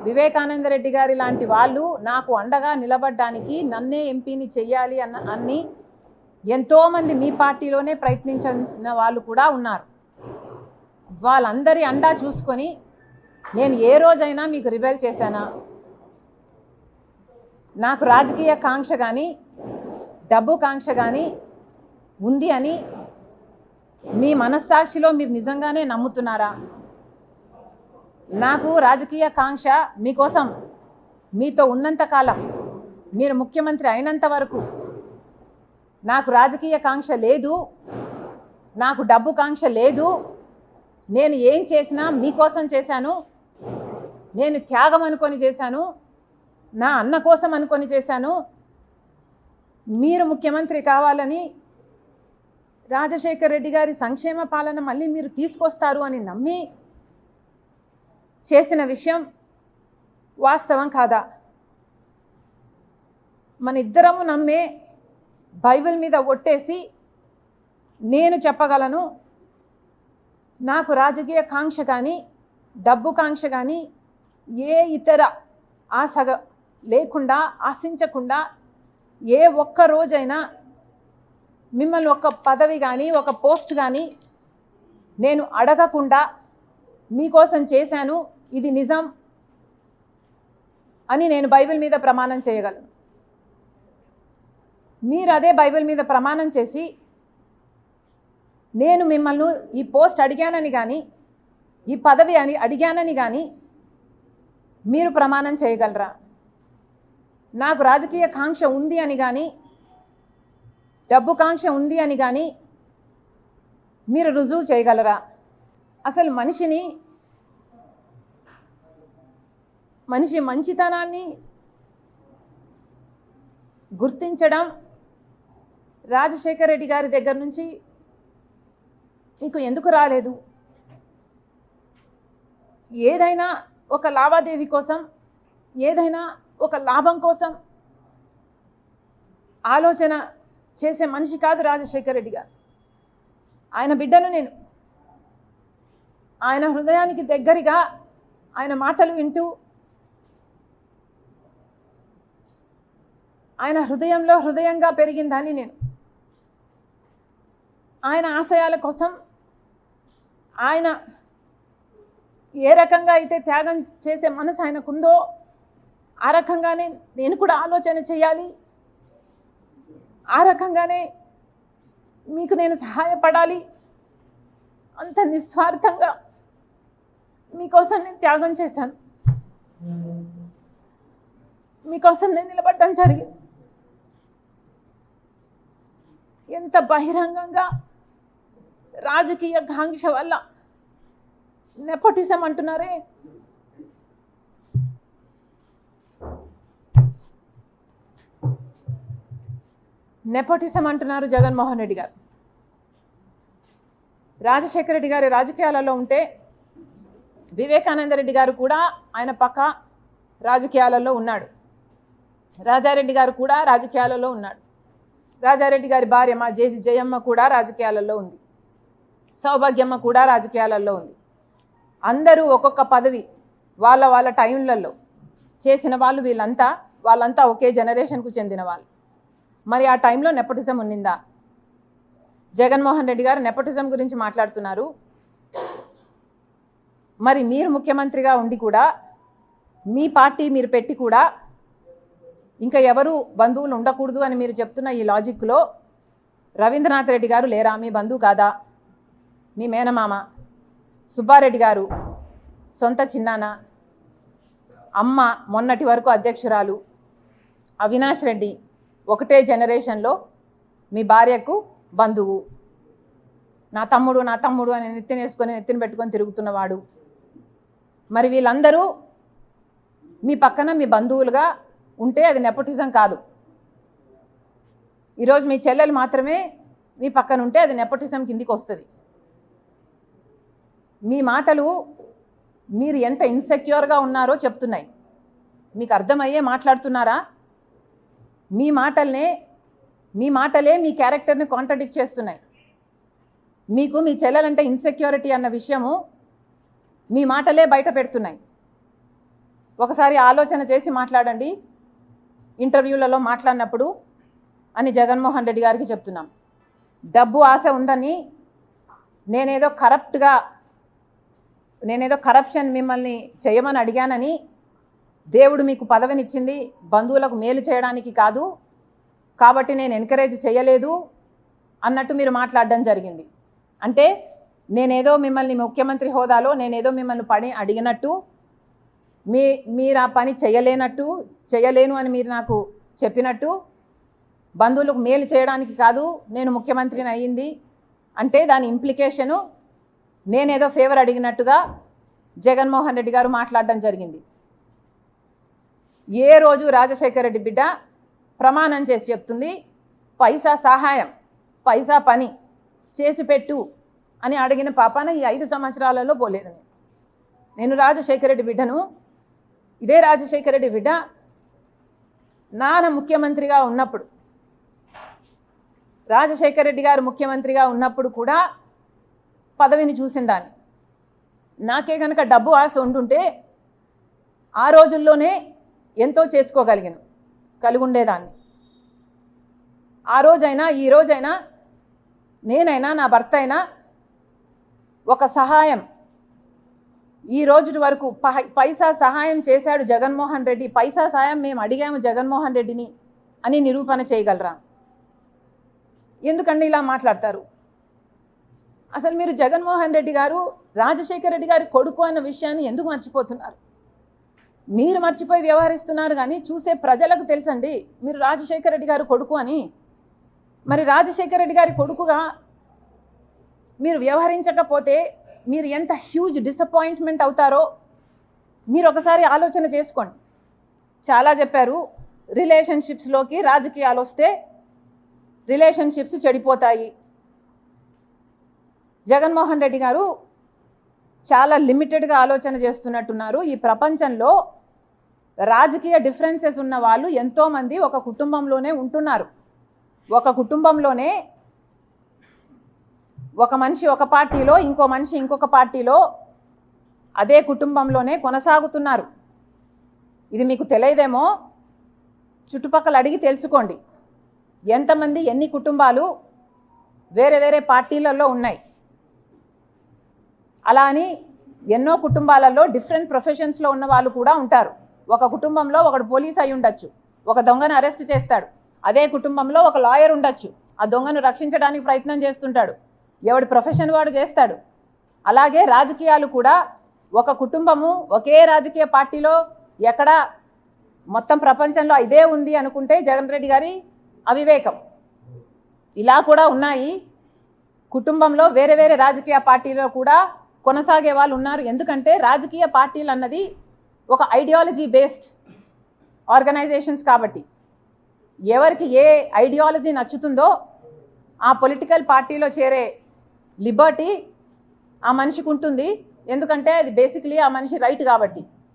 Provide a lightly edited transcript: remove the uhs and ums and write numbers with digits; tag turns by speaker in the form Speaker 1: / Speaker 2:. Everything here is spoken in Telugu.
Speaker 1: వివేకానంద రెడ్డి గారి లాంటి వాళ్ళు నాకు అండగా నిలబడడానికి నన్నే ఎంపీని చెయ్యాలి అన్ని ఎంతోమంది మీ పార్టీలోనే ప్రయత్నించిన వాళ్ళు కూడా ఉన్నారు. వాళ్ళందరి అండా చూసుకొని నేను ఏ రోజైనా మీకు రిబెల్ చేశానా? నాకు రాజకీయ కాంక్ష కానీ డబ్బు కాంక్ష కానీ ఉంది అని మీ మనస్సాక్షిలో మీరు నిజంగానే నమ్ముతున్నారా? నాకు రాజకీయ కాంక్ష మీకోసం మీతో ఉన్నంత కాలం, మీరు ముఖ్యమంత్రి అయినంత వరకు నాకు రాజకీయ కాంక్ష లేదు, నాకు డబ్బు కాంక్ష లేదు. నేను ఏం చేసినా మీకోసం చేశాను, నేను త్యాగం అనుకొని చేశాను, నా అన్న కోసం అనుకొని చేశాను. మీరు ముఖ్యమంత్రి కావాలని, రాజశేఖర్ రెడ్డి గారి సంక్షేమ పాలన మళ్ళీ మీరు తీసుకొస్తారు అని నమ్మి చేసిన విషయం వాస్తవం కాదా? మన ఇద్దరము నమ్మే బైబిల్ మీద ఒట్టేసి నేను చెప్పగలను, నాకు రాజకీయ కాంక్ష కానీ డబ్బు కాంక్ష కానీ ఏ ఇతర ఆశ లేకుండా, ఆశించకుండా, ఏ ఒక్క రోజైనా మిమ్మల్ని ఒక పదవి కానీ ఒక పోస్ట్ కానీ నేను అడగకుండా మీకోసం చేశాను, ఇది నిజం అని నేను బైబిల్ మీద ప్రమాణం చేయగలను. మీరు అదే బైబిల్ మీద ప్రమాణం చేసి నేను మిమ్మల్ని ఈ పోస్ట్ అడిగానని కానీ ఈ పదవి అని అడిగానని కానీ మీరు ప్రమాణం చేయగలరా? నాకు రాజకీయ కాంక్ష ఉంది అని కానీ డబ్బు కాంక్ష ఉంది అని కానీ మీరు రుజువు చేయగలరా? అసలు మనిషి మంచితనాన్ని గుర్తించడం రాజశేఖర్ రెడ్డి గారి దగ్గర నుంచి మీకు ఎందుకు రాలేదు? ఏదైనా ఒక లావాదేవీ కోసం, ఏదైనా ఒక లాభం కోసం ఆలోచన చేసే మనిషి కాదు రాజశేఖర్ రెడ్డి గారు. ఆయన బిడ్డను నేను. ఆయన హృదయానికి దగ్గరగా ఆయన మాటలు వింటూ, ఆయన హృదయంలో హృదయంగా పెరిగిందని నేను. ఆయన ఆశయాల కోసం ఆయన ఏ రకంగా అయితే త్యాగం చేసే మనసు ఆయనకుందో ఆ రకంగానే నేను కూడా ఆలోచన చేయాలి, ఆ రకంగానే మీకు నేను సహాయపడాలి. అంత నిస్వార్థంగా మీకోసం నేను త్యాగం చేశాను, మీకోసం నేను నిలబడడం జరిగింది. ఎంత బహిరంగంగా రాజకీయ కాంక్ష వల్ల నెపోటిజం అంటున్నారే, నెపోటిజం అంటున్నారు జగన్మోహన్ రెడ్డి గారు. రాజశేఖర రెడ్డి గారి రాజకీయాలలో ఉంటే వివేకానంద రెడ్డి గారు కూడా ఆయన పక్క రాజకీయాలలో ఉన్నాడు. రాజారెడ్డి గారు కూడా రాజకీయాలలో ఉన్నాడు. రాజారెడ్డి గారి భార్య మా జేజీ జయమ్మ కూడా రాజకీయాలలో ఉంది. సౌభాగ్యమ్మ కూడా రాజకీయాలలో ఉంది. అందరూ ఒక్కొక్క పదవి వాళ్ళ వాళ్ళ టైంలలో చేసిన వాళ్ళు. వాళ్ళంతా ఒకే జనరేషన్కు చెందిన వాళ్ళు. మరి ఆ టైంలో నెపోటిజం ఉన్నిందా? జగన్మోహన్ రెడ్డి గారు నెపోటిజం గురించి మాట్లాడుతున్నారు. మరి మీరు ముఖ్యమంత్రిగా ఉండి కూడా, మీ పార్టీ మీరు పెట్టి కూడా ఇంకా ఎవరు బంధువులు ఉండకూడదు అని మీరు చెప్తున్న ఈ లాజిక్లో రవీంద్రనాథ్ రెడ్డి గారు లేరా? మీ బంధువు కాదా? మీ మేనమామ. సుబ్బారెడ్డి గారు సొంత చిన్నాన్న. అమ్మ మొన్నటి వరకు అధ్యక్షురాలు. అవినాష్ రెడ్డి ఒకటే జనరేషన్లో మీ భార్యకు బంధువు. నా తమ్ముడు అని నెత్తిన పెట్టుకొని తిరుగుతున్నవాడు. మరి వీళ్ళందరూ మీ పక్కన మీ బంధువులుగా ఉంటే అది నెపోటిజం కాదు. ఈరోజు మీ చెల్లెలు మాత్రమే మీ పక్కన ఉంటే అది నెపోటిజం కిందికి వస్తుంది. మీ మాటలు మీరు ఎంత ఇన్సెక్యూర్గా ఉన్నారో చెప్తున్నాయి. మీకు అర్థమయ్యే మాట్లాడుతున్నారా? మీ మాటలే మీ క్యారెక్టర్ని కాంట్రడిక్ట్ చేస్తున్నాయి. మీకు మీ చెల్లెలంటే ఇన్సెక్యూరిటీ అన్న విషయము మీ మాటలే బయట పెడుతున్నాయి. ఒకసారి ఆలోచన చేసి మాట్లాడండి ఇంటర్వ్యూలలో మాట్లాడినప్పుడు అని జగన్మోహన్ రెడ్డి గారికి చెప్తున్నాం. డబ్బు ఆశ ఉందని నేనేదో కరప్షన్ మిమ్మల్ని చేయమని అడిగానని, దేవుడు మీకు పదవినిచ్చింది బంధువులకు మేలు చేయడానికి కాదు కాబట్టి నేను ఎంకరేజ్ చేయలేదు అన్నట్టు మీరు మాట్లాడడం జరిగింది. అంటే నేనేదో మిమ్మల్ని ముఖ్యమంత్రి హోదాలో నేనేదో మిమ్మల్ని పని అడిగినట్టు, మీరు ఆ పని చేయలేను అని మీరు నాకు చెప్పినట్టు, బంధువులకు మేలు చేయడానికి కాదు నేను ముఖ్యమంత్రిని అయ్యింది అంటే దాని ఇంప్లికేషను నేనేదో ఫేవర్ అడిగినట్టుగా జగన్మోహన్ రెడ్డి గారు మాట్లాడడం జరిగింది. ఏ రోజు రాజశేఖర రెడ్డి బిడ్డ ప్రమాణం చేసి చెప్తుంది పైసా సహాయం పైసా పని చేసి పెట్టు అని అడిగిన పాపాన ఈ 5 సంవత్సరాలలో పోలేదు. నేను రాజశేఖర రెడ్డి బిడ్డను. ఇదే రాజశేఖర రెడ్డి బిడ్డ నాన్న ముఖ్యమంత్రిగా ఉన్నప్పుడు, రాజశేఖర రెడ్డి గారు ముఖ్యమంత్రిగా ఉన్నప్పుడు కూడా పదవిని చూసిందాన్ని. నాకే కనుక డబ్బు ఆశ ఉంటుంటే ఆ రోజుల్లోనే ఎంతో కలిగి ఉండేదాన్ని. ఆ రోజైనా ఈ రోజైనా నేనైనా నా భర్త అయినా ఒక సహాయం ఈ రోజు వరకు పైసా సహాయం చేశాడు జగన్మోహన్ రెడ్డి, పైసా సహాయం మేము అడిగాము జగన్మోహన్ రెడ్డిని అని నిరూపణ చేయగలరా? ఎందుకండి ఇలా మాట్లాడతారు? అసలు మీరు జగన్మోహన్ రెడ్డి గారు రాజశేఖర రెడ్డి గారి కొడుకు అన్న విషయాన్ని ఎందుకు మర్చిపోతున్నారు? మీరు మర్చిపోయి వ్యవహరిస్తున్నారు కానీ చూసే ప్రజలకు తెలుసండి మీరు రాజశేఖర రెడ్డి గారు కొడుకు అని. మరి రాజశేఖర రెడ్డి గారి కొడుకుగా మీరు వ్యవహరించకపోతే మీరు ఎంత హ్యూజ్ డిసప్పాయింట్మెంట్ అవుతారో మీరు ఒకసారి ఆలోచన చేసుకోండి. చాలా చెప్పారు, రిలేషన్షిప్స్లోకి రాజకీయాలు వస్తే రిలేషన్షిప్స్ చెడిపోతాయి. జగన్మోహన్ రెడ్డి గారు చాలా లిమిటెడ్గా ఆలోచన చేస్తున్నట్టున్నారు. ఈ ప్రపంచంలో రాజకీయ డిఫరెన్సెస్ ఉన్న వాళ్ళు ఎంతోమంది ఒక కుటుంబంలోనే ఉంటున్నారు. ఒక కుటుంబంలోనే ఒక మనిషి ఒక పార్టీలో, ఇంకో మనిషి ఇంకొక పార్టీలో, అదే కుటుంబంలోనే కొనసాగుతున్నారు. ఇది మీకు తెలియదేమో, చుట్టుపక్కల అడిగి తెలుసుకోండి ఎంతమంది ఎన్ని కుటుంబాలు వేరే వేరే పార్టీలలో ఉన్నాయి. అలా అని ఎన్నో కుటుంబాలలో డిఫరెంట్ ప్రొఫెషన్స్లో ఉన్న వాళ్ళు కూడా ఉంటారు. ఒక కుటుంబంలో ఒకడు పోలీస్ అయి ఉండొచ్చు, ఒక దొంగను అరెస్ట్ చేస్తాడు. అదే కుటుంబంలో ఒక లాయర్ ఉండొచ్చు, ఆ దొంగను రక్షించడానికి ప్రయత్నం చేస్తుంటాడు. ఎవడి ప్రొఫెషన్ వాడు చేస్తాడు. అలాగే రాజకీయాలు కూడా ఒక కుటుంబము ఒకే రాజకీయ పార్టీలో ఎక్కడ మొత్తం ప్రపంచంలో ఇదే ఉంది అనుకుంటే జగన్ రెడ్డి గారి అవివేకం. ఇలా కూడా ఉన్నాయి. కుటుంబంలో వేరే వేరే రాజకీయ పార్టీలో కూడా కొనసాగే వాళ్ళు ఉన్నారు. ఎందుకంటే రాజకీయ పార్టీలు అన్నది ఒక ఐడియాలజీ బేస్డ్ ఆర్గనైజేషన్స్ కాబట్టి ఎవరికి ఏ ఐడియాలజీ నచ్చుతుందో ఆ పొలిటికల్ పార్టీలో చేరే లిబర్టీ ఆ మనిషికి ఉంటుంది. ఎందుకంటే అది బేసిక్లీ ఆ మనిషి రైట్ కాబట్టి.